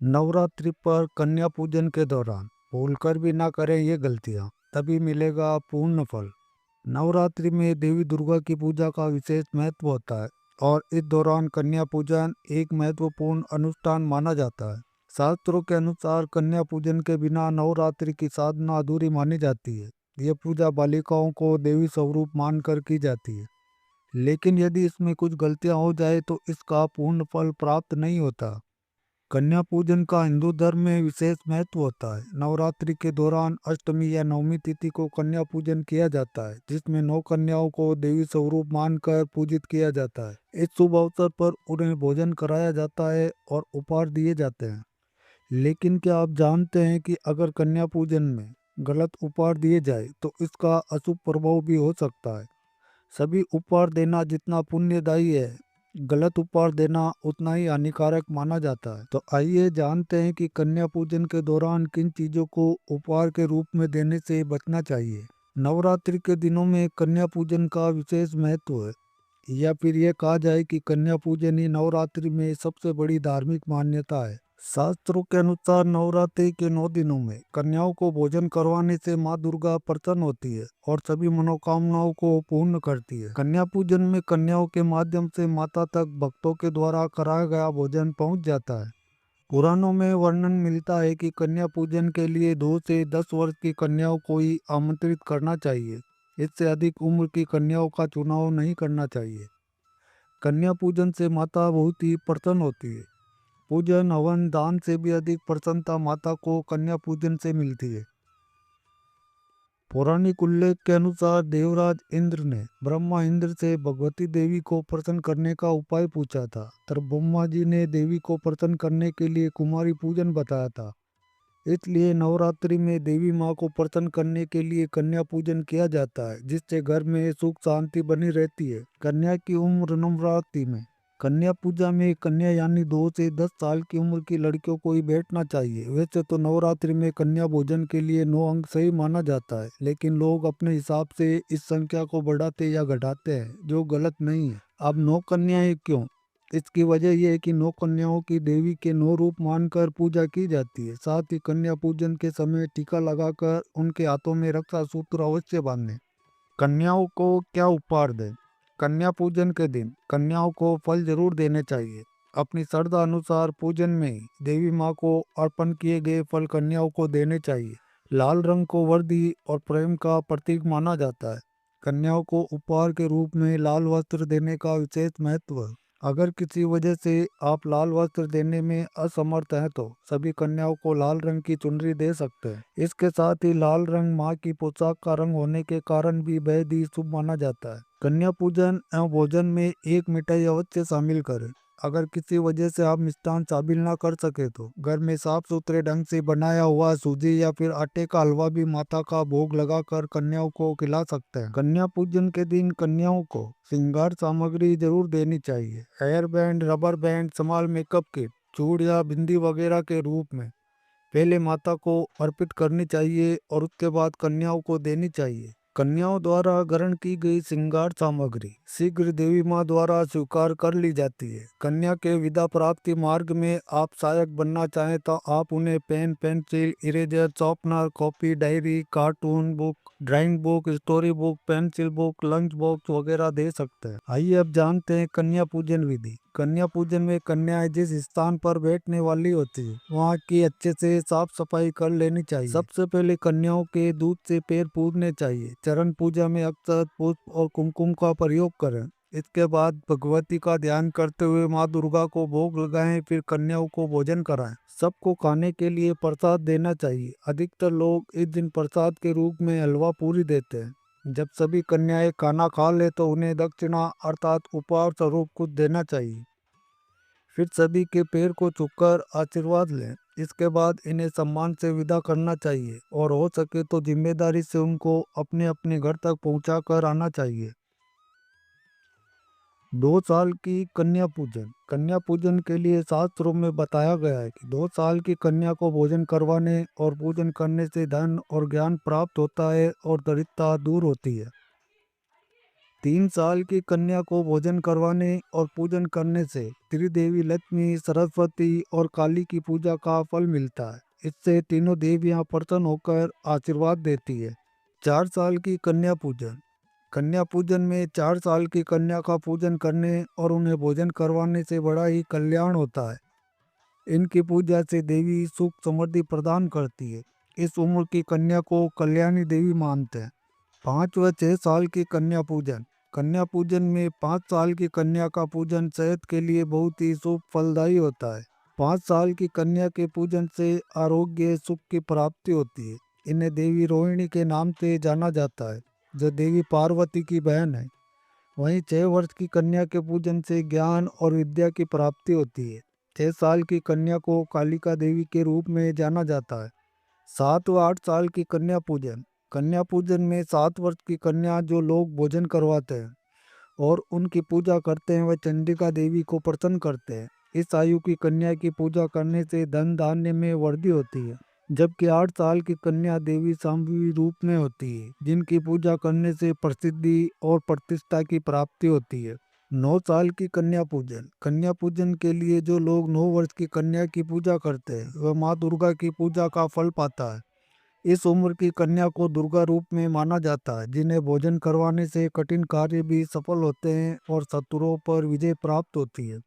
नवरात्रि पर कन्या पूजन के दौरान भूलकर भी ना करें ये गलतियां, तभी मिलेगा पूर्ण फल। नवरात्रि में देवी दुर्गा की पूजा का विशेष महत्व होता है और इस दौरान कन्या पूजन एक महत्वपूर्ण अनुष्ठान माना जाता है। शास्त्रों के अनुसार कन्या पूजन के बिना नवरात्रि की साधना अधूरी मानी जाती है। यह पूजा बालिकाओं को देवी स्वरूप मानकर की जाती है, लेकिन यदि इसमें कुछ गलतियां हो जाए तो इसका पूर्ण फल प्राप्त नहीं होता। कन्या पूजन का हिंदू धर्म में विशेष महत्व होता है। नवरात्रि के दौरान अष्टमी या नवमी तिथि को कन्या पूजन किया जाता है, जिसमें 9 कन्याओं को देवी स्वरूप मानकर पूजित किया जाता है। इस शुभ अवसर पर उन्हें भोजन कराया जाता है और उपहार दिए जाते हैं। लेकिन क्या आप जानते हैं कि अगर कन्या पूजन में गलत उपहार दिए जाए तो इसका अशुभ प्रभाव भी हो सकता है। सभी उपहार देना जितना पुण्यदायी है, गलत उपहार देना उतना ही हानिकारक माना जाता है। तो आइए जानते हैं कि कन्या पूजन के दौरान किन चीजों को उपहार के रूप में देने से बचना चाहिए। नवरात्रि के दिनों में कन्या पूजन का विशेष महत्व है, या फिर यह कहा जाए कि कन्या पूजन ही नवरात्रि में सबसे बड़ी धार्मिक मान्यता है। शास्त्रों के अनुसार नवरात्रि के 9 दिनों में कन्याओं को भोजन करवाने से माँ दुर्गा प्रसन्न होती है और सभी मनोकामनाओं को पूर्ण करती है। कन्या पूजन में कन्याओं के माध्यम से माता तक भक्तों के द्वारा कराया गया भोजन पहुंच जाता है। पुराणों में वर्णन मिलता है कि कन्या पूजन के लिए 2 से 10 वर्ष की कन्याओं को ही आमंत्रित करना चाहिए। इससे अधिक उम्र की कन्याओं का चुनाव नहीं करना चाहिए। कन्या पूजन से माता बहुत ही प्रसन्न होती है। पूजन, हवन, दान से भी अधिक प्रसन्नता माता को कन्या पूजन से मिलती है। पौराणिक उल्लेख के अनुसार देवराज इंद्र ने ब्रह्मा इंद्र से भगवती देवी को प्रसन्न करने का उपाय पूछा था। तब ब्रह्मा जी ने देवी को प्रसन्न करने के लिए कुमारी पूजन बताया था। इसलिए नवरात्रि में देवी माँ को प्रसन्न करने के लिए कन्या पूजन किया जाता है, जिससे घर में सुख शांति बनी रहती है। कन्या की उम्र नवरात्रि में कन्या पूजा में कन्या यानी 2 से 10 साल की उम्र की लड़कियों को ही बैठना चाहिए। वैसे तो नवरात्रि में कन्या भोजन के लिए 9 अंक सही माना जाता है, लेकिन लोग अपने हिसाब से इस संख्या को बढ़ाते या घटाते हैं, जो गलत नहीं है। अब 9 कन्याएं क्यों? इसकी वजह यह है कि 9 कन्याओं की देवी के 9 रूप मानकर पूजा की जाती है। साथ ही कन्या पूजन के समय टीका लगाकर उनके हाथों में रक्षा सूत्र अवश्य बांधें। कन्याओं को क्या उपहार दें? कन्या पूजन के दिन कन्याओं को फल जरूर देने चाहिए। अपनी श्रद्धा अनुसार पूजन में ही देवी माँ को अर्पण किए गए फल कन्याओं को देने चाहिए। लाल रंग को वृद्धि और प्रेम का प्रतीक माना जाता है। कन्याओं को उपहार के रूप में लाल वस्त्र देने का विशेष महत्व है। अगर किसी वजह से आप लाल वस्त्र देने में असमर्थ हैं तो सभी कन्याओं को लाल रंग की चुनरी दे सकते हैं। इसके साथ ही लाल रंग माँ की पोशाक का रंग होने के कारण भी बेहद ही शुभ माना जाता है। कन्या पूजन एवं भोजन में एक मिठाई अवश्य शामिल करें। अगर किसी वजह से आप मिष्ठान शामिल ना कर सके तो घर में साफ सुथरे ढंग से बनाया हुआ सूजी या फिर आटे का हलवा भी माता का भोग लगाकर कन्याओं को खिला सकते हैं। कन्या पूजन के दिन कन्याओं को श्रृंगार सामग्री जरूर देनी चाहिए। Hair band, rubber band, small makeup kit, चूड़ या बिंदी वगैरह के रूप में पहले माता को अर्पित करनी चाहिए और उसके बाद कन्याओं को देनी चाहिए। कन्याओं द्वारा ग्रहण की गई श्रृंगार सामग्री शीघ्र देवी माँ द्वारा स्वीकार कर ली जाती है। कन्या के विदा प्राप्ति मार्ग में आप सहायक बनना चाहें तो आप उन्हें pen, pencil, eraser, sharpener, copy, diary, cartoon book, drawing book, story book, pencil book, lunch box वगैरह दे सकते हैं। आइए अब जानते हैं कन्या पूजन विधि। कन्या पूजन में कन्याएं जिस स्थान पर बैठने वाली होती है वहाँ की अच्छे से साफ सफाई कर लेनी चाहिए। सबसे पहले कन्याओं के दूध से पैर पूजने चाहिए। चरण पूजा में अक्षत, पुष्प और कुमकुम का प्रयोग करें। इसके बाद भगवती का ध्यान करते हुए माँ दुर्गा को भोग लगाएं, फिर कन्याओं को भोजन कराएं। सबको खाने के लिए प्रसाद देना चाहिए। अधिकतर लोग इस दिन प्रसाद के रूप में हलवा पूरी देते हैं। जब सभी कन्याएं खाना खा ले तो उन्हें दक्षिणा अर्थात उपहार स्वरूप कुछ देना चाहिए। फिर सभी के पैर को छूकर आशीर्वाद लें। इसके बाद इन्हें सम्मान से विदा करना चाहिए और हो सके तो जिम्मेदारी से उनको अपने अपने घर तक पहुंचा कर आना चाहिए। 2 साल की कन्या पूजन। कन्या पूजन के लिए शास्त्रों में बताया गया है कि 2 साल की कन्या को भोजन करवाने और पूजन करने से धन और ज्ञान प्राप्त होता है और दरिद्रता दूर होती है। 3 साल की कन्या को भोजन करवाने और पूजन करने से त्रिदेवी लक्ष्मी, सरस्वती और काली की पूजा का फल मिलता है। इससे तीनों देवियां प्रसन्न होकर आशीर्वाद देती है। 4 साल की कन्या पूजन। कन्या पूजन में 4 साल की कन्या का पूजन करने और उन्हें भोजन करवाने से बड़ा ही कल्याण होता है। इनकी पूजा से देवी सुख समृद्धि प्रदान करती है। इस उम्र की कन्या को कल्याणी देवी मानते हैं। 5 व 6 साल की कन्या पूजन। कन्या पूजन में 5 साल की कन्या का पूजन सेहत के लिए बहुत ही शुभ फलदायी होता है। 5 साल की कन्या के पूजन से आरोग्य सुख की प्राप्ति होती है। इन्हें देवी रोहिणी के नाम से जाना जाता है, जो देवी पार्वती की बहन है। वहीं 6 वर्ष की कन्या के पूजन से ज्ञान और विद्या की प्राप्ति होती है। 6 साल की कन्या को कालिका देवी के रूप में जाना जाता है। 7 व 8 साल की कन्या पूजन। कन्या पूजन में 7 वर्ष की कन्या जो लोग भोजन करवाते हैं और उनकी पूजा करते हैं, वह चंडिका देवी को प्रसन्न करते हैं। इस आयु की कन्या की पूजा करने से धन धान्य में वृद्धि होती है। जबकि 8 साल की कन्या देवी शांभवी रूप में होती है, जिनकी पूजा करने से प्रसिद्धि और प्रतिष्ठा की प्राप्ति होती है। 9 साल की कन्या पूजन। कन्या पूजन के लिए जो लोग 9 वर्ष की कन्या की पूजा करते हैं, वह माँ दुर्गा की पूजा का फल पाता है। इस उम्र की कन्या को दुर्गा रूप में माना जाता है, जिन्हें भोजन करवाने से कठिन कार्य भी सफल होते हैं और शत्रुओं पर विजय प्राप्त होती है।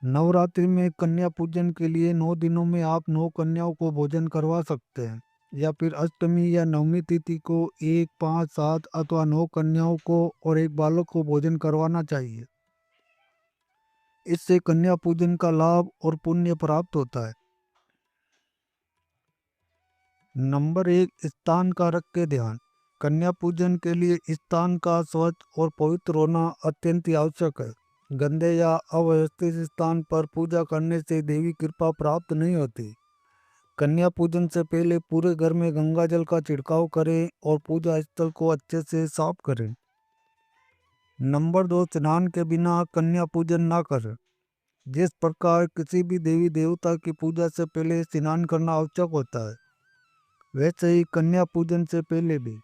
नवरात्रि में कन्या पूजन के लिए 9 दिनों में आप 9 कन्याओं को भोजन करवा सकते हैं, या फिर अष्टमी या नवमी तिथि को 1, 5, 7 अथवा 9 कन्याओं को और एक बालक को भोजन करवाना चाहिए। इससे कन्या पूजन का लाभ और पुण्य प्राप्त होता है। नंबर 1, स्थान का रख के ध्यान। कन्या पूजन के लिए स्थान का स्वच्छ और पवित्र होना अत्यंत आवश्यक है। गंदे या अव्यवस्थित स्थान पर पूजा करने से देवी कृपा प्राप्त नहीं होती। कन्या पूजन से पहले पूरे घर में गंगा जल का छिड़काव करें और पूजा स्थल को अच्छे से साफ करें। नंबर 2, स्नान के बिना कन्या पूजन ना करें। जिस प्रकार किसी भी देवी देवता की पूजा से पहले स्नान करना आवश्यक होता है, वैसे ही कन्या पूजन से पहले भी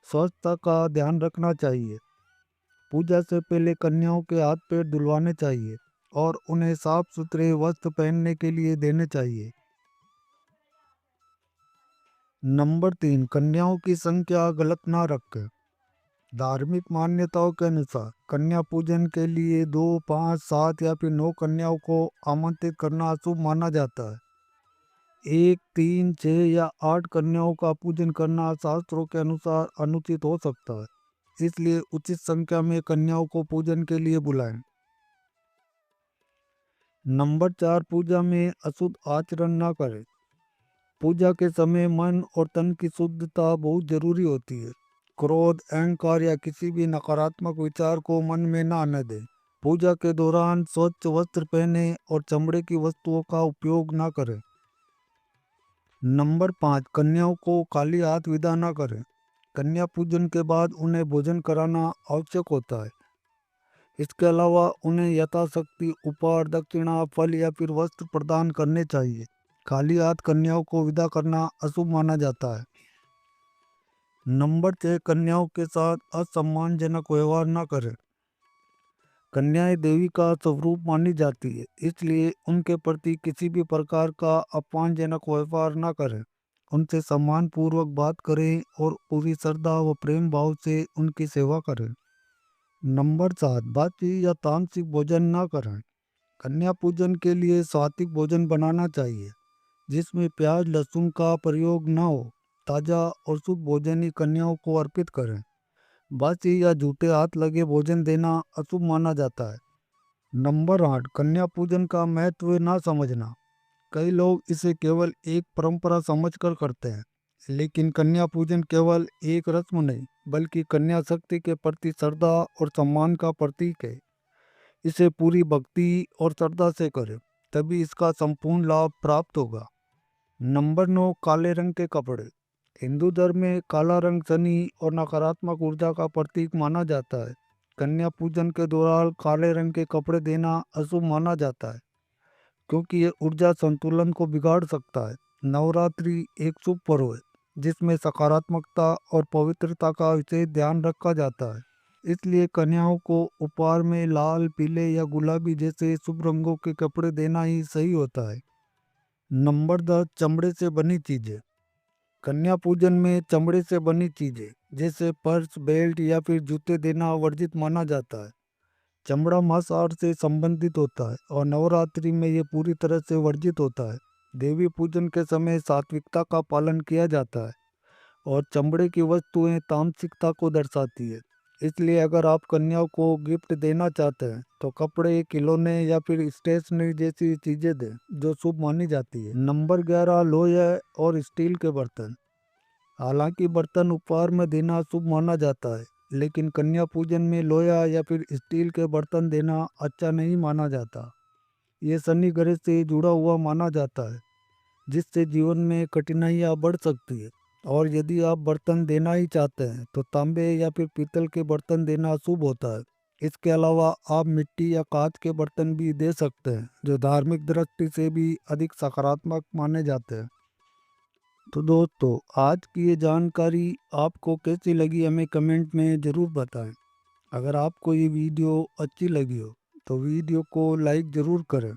स्वच्छता का ध्यान रखना चाहिए। पूजा से पहले कन्याओं के हाथ पैर धुलवाने चाहिए और उन्हें साफ सुथरे वस्त्र पहनने के लिए देने चाहिए। नंबर 3, कन्याओं की संख्या गलत ना रखें। धार्मिक मान्यताओं के अनुसार कन्या पूजन के लिए 2, 5, 7 या फिर 9 कन्याओं को आमंत्रित करना अशुभ माना जाता है। 1, 3, 6 या 8 कन्याओं का पूजन करना शास्त्रों के अनुसार अनुचित हो सकता है, इसलिए उचित संख्या में कन्याओं को पूजन के लिए बुलाएं। नंबर 4, पूजा में अशुद्ध आचरण ना करें। पूजा के समय मन और तन की शुद्धता बहुत जरूरी होती है। क्रोध, अहंकार या किसी भी नकारात्मक विचार को मन में ना आने दें। पूजा के दौरान स्वच्छ वस्त्र पहने और चमड़े की वस्तुओं का उपयोग ना करें। नंबर 5, कन्याओं को खाली हाथ विदा ना करें। कन्या पूजन के बाद उन्हें भोजन कराना आवश्यक होता है। इसके अलावा उन्हें यथाशक्ति उपहार, दक्षिणा, फल या फिर वस्त्र प्रदान करने चाहिए। खाली हाथ कन्याओं को विदा करना अशुभ माना जाता है। नंबर 6, कन्याओं के साथ असम्मानजनक व्यवहार न करें। कन्याएं देवी का स्वरूप मानी जाती है, इसलिए उनके प्रति किसी भी प्रकार का अपमानजनक व्यवहार न करें। उनसे सम्मान पूर्वक बात करें और पूरी श्रद्धा व प्रेम भाव से उनकी सेवा करें। नंबर 7, बासी या तामसिक भोजन न करें। कन्या पूजन के लिए सात्विक भोजन बनाना चाहिए, जिसमें प्याज लहसुन का प्रयोग न हो। ताज़ा और शुद्ध भोजन ही कन्याओं को अर्पित करें। बासी या झूठे हाथ लगे भोजन देना अशुभ माना जाता है। नंबर 8, कन्या पूजन का महत्व ना समझना। कई लोग इसे केवल एक परंपरा समझकर करते हैं, लेकिन कन्या पूजन केवल एक रस्म नहीं, बल्कि कन्या शक्ति के प्रति श्रद्धा और सम्मान का प्रतीक है। इसे पूरी भक्ति और श्रद्धा से करें, तभी इसका संपूर्ण लाभ प्राप्त होगा। नंबर 9, काले रंग के कपड़े। हिंदू धर्म में काला रंग शनि और नकारात्मक ऊर्जा का प्रतीक माना जाता है। कन्या पूजन के दौरान काले रंग के कपड़े देना अशुभ माना जाता है, क्योंकि ये ऊर्जा संतुलन को बिगाड़ सकता है। नवरात्रि एक शुभ पर्व है, जिसमें सकारात्मकता और पवित्रता का विशेष ध्यान रखा जाता है। इसलिए कन्याओं को उपहार में लाल, पीले या गुलाबी जैसे शुभ रंगों के कपड़े देना ही सही होता है। नंबर 10, चमड़े से बनी चीजें। कन्या पूजन में चमड़े से बनी चीजें जैसे पर्स, बेल्ट या फिर जूते देना वर्जित माना जाता है। चमड़ा मांसाहार से संबंधित होता है और नवरात्रि में ये पूरी तरह से वर्जित होता है। देवी पूजन के समय सात्विकता का पालन किया जाता है और चमड़े की वस्तुएं तामसिकता को दर्शाती है। इसलिए अगर आप कन्याओं को गिफ्ट देना चाहते हैं तो कपड़े, खिलौने या फिर स्टेशनरी जैसी चीजें दें जो शुभ मानी जाती है। नंबर 11, लोहे और स्टील के बर्तन। हालांकि बर्तन उपहार में देना शुभ माना जाता है, लेकिन कन्या पूजन में लोहा या फिर स्टील के बर्तन देना अच्छा नहीं माना जाता। ये शनि ग्रह से जुड़ा हुआ माना जाता है, जिससे जीवन में कठिनाइयाँ बढ़ सकती है। और यदि आप बर्तन देना ही चाहते हैं तो तांबे या फिर पीतल के बर्तन देना शुभ होता है। इसके अलावा आप मिट्टी या कांच के बर्तन भी दे सकते हैं, जो धार्मिक दृष्टि से भी अधिक सकारात्मक माने जाते हैं। तो दोस्तों, आज की ये जानकारी आपको कैसी लगी हमें कमेंट में ज़रूर बताएं। अगर आपको ये वीडियो अच्छी लगी हो तो वीडियो को लाइक ज़रूर करें,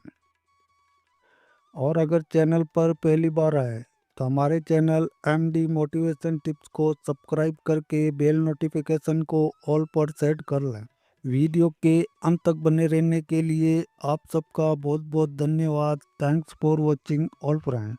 और अगर चैनल पर पहली बार आए तो हमारे चैनल MD मोटिवेशन टिप्स को सब्सक्राइब करके बेल नोटिफिकेशन को ऑल पर सेट कर लें। वीडियो के अंत तक बने रहने के लिए आप सबका बहुत बहुत धन्यवाद। Thanks for watching all friends.